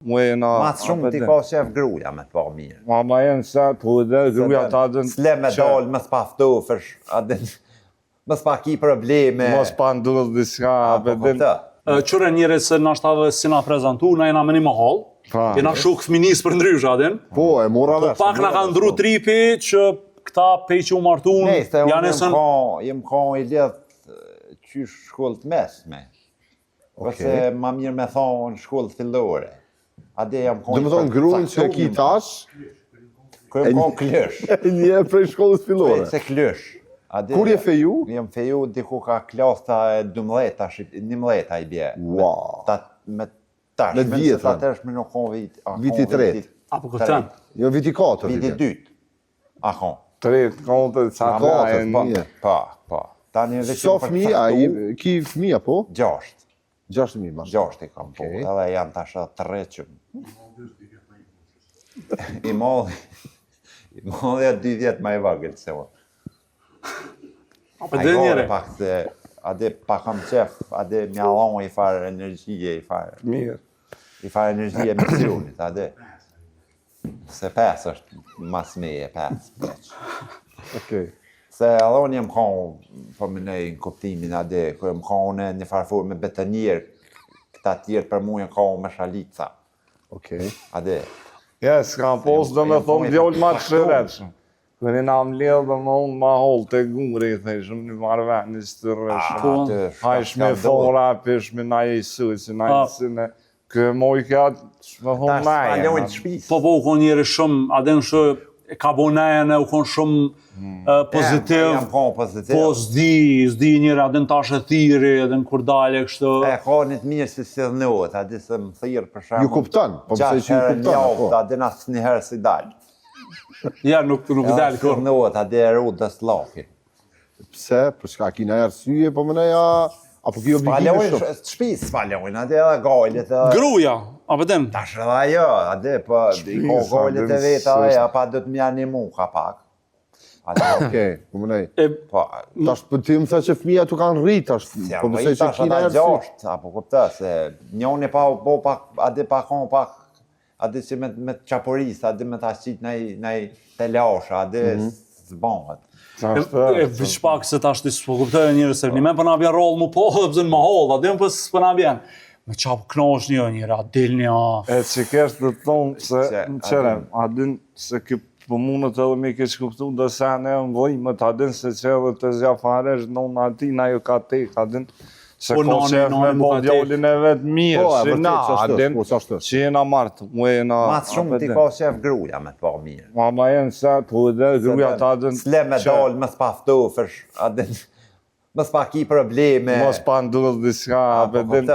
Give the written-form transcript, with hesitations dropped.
Ma shumë ti ka qef gruja me të pa mirë. Ma jenë se të dhe gruja ta dën... S'le me dalë, më s'pa ftofësh, më s'pa ki probleme. Mos pa ndodhë diska, bedin... Qëre njëre se nashta dhe si na prezentu, na jena me një mahal, jena shok fëminis për ndrysh atin. Po, e mora vesh. Po pak na ka ndru tripi që këta pej që u martun, janë esën... Jem ka i lidh qysh shkollë të mesme. Ose ma mirë me thonë shkollë fillore. Dhe më thonë gruin që e ki tash... Kërë më klësh. Një prej shkollës fillore. Se klësh. Kur je feju? Jem feju diku ka klasta e 11 i bje. Wow. Me tash. Me vjetën. Ta tesh me nuk konë vit. Viti 3. Apo këtën? Jo, viti 4. Viti 2. Akon. 3, kontët, sa ka e një. Pa. Sa fëmija, ki fëmija po? 6. 6.000 ma. 6 i kam po. Edhe janë tash 3 që... I molli e 2 vjetë ma i vagël se o. Apo dhe njëre? Ade pa kam qef, ade mjallon i farë energjie, Mirë. I farë energjie misionit, ade. Se 5 është mas meje, 5. Okej. Se allon jem konë, po më nëjë në kuptimin ade, kërë më konë një farëfur me betanjerë, këta tjerë për mu jem konë me shalica. Okej. Ade. Ja, s'kam posë do me thonë djollë ma të shëretshëm. Kërë na më lidhë dhe më unë ma hollë të gungri, thejshëm një marrë venis të rëshëm. Hajsh me thora, pish me na i sëjë, na i sëne. Kërë moj kjatë, me thonë na e. Po, u konë njëri shumë, adem shë, ka bo nejene, u konë shumë pozitiv. Jam konë pozitiv. Po, zdi njëri, adem tash e thiri, adem kur dalje kështë. E ka një të mirë si si dhënot, adi se më thirë për shumë. Ju kuptan, po mësej që ju kuptan. Adi nasë një herë si dalë. Ja, nuk dalë kërë. Dhënot, adi e ru dhe s'lakin. Pse? Për shka kina e arsyje, po më neja... Apo ki obligime shumë? Shpis s'palojnë, adi edhe gajlet. Gruja, apo dem? Tash edhe ajo, adi, po i ko gajlet e veta aja, pa do të mja një mu ka pak. Okej, po më nej. Po, tash për ti më tha që fëmija tu kanë rrit, tash, po mësej që kina e arsyje. Apo kupta, se njoni pa bo pak, adi pa kon pak, adi që me qaporis, adi me ta qit nej telasha, adi s'banët. E vëq pak se ta shtis po kuptoj njëre se një men për na vjen rollë mu po dhe pëzën ma hollë, adem për na vjen. Me qapë knosh njëre, a del një... E që kesh të thonë se në qërem, adin se ki për mundët edhe me keq kuptu dhe se ne në gojmët, adin se që edhe të zjafaresh në në ati, na ju ka tek, adin se ka qef me bo djallin e vetë mirë, si na, adin që jena martë, mu jena... Ma shumë ti ka qef gruja me të pa mirë. Ma jenë se të dhe gruja ta adin... S'le me dalë, më s'pa ftofësh, adin... Më s'pa ki probleme. Mos pa ndodhë diska, bedin...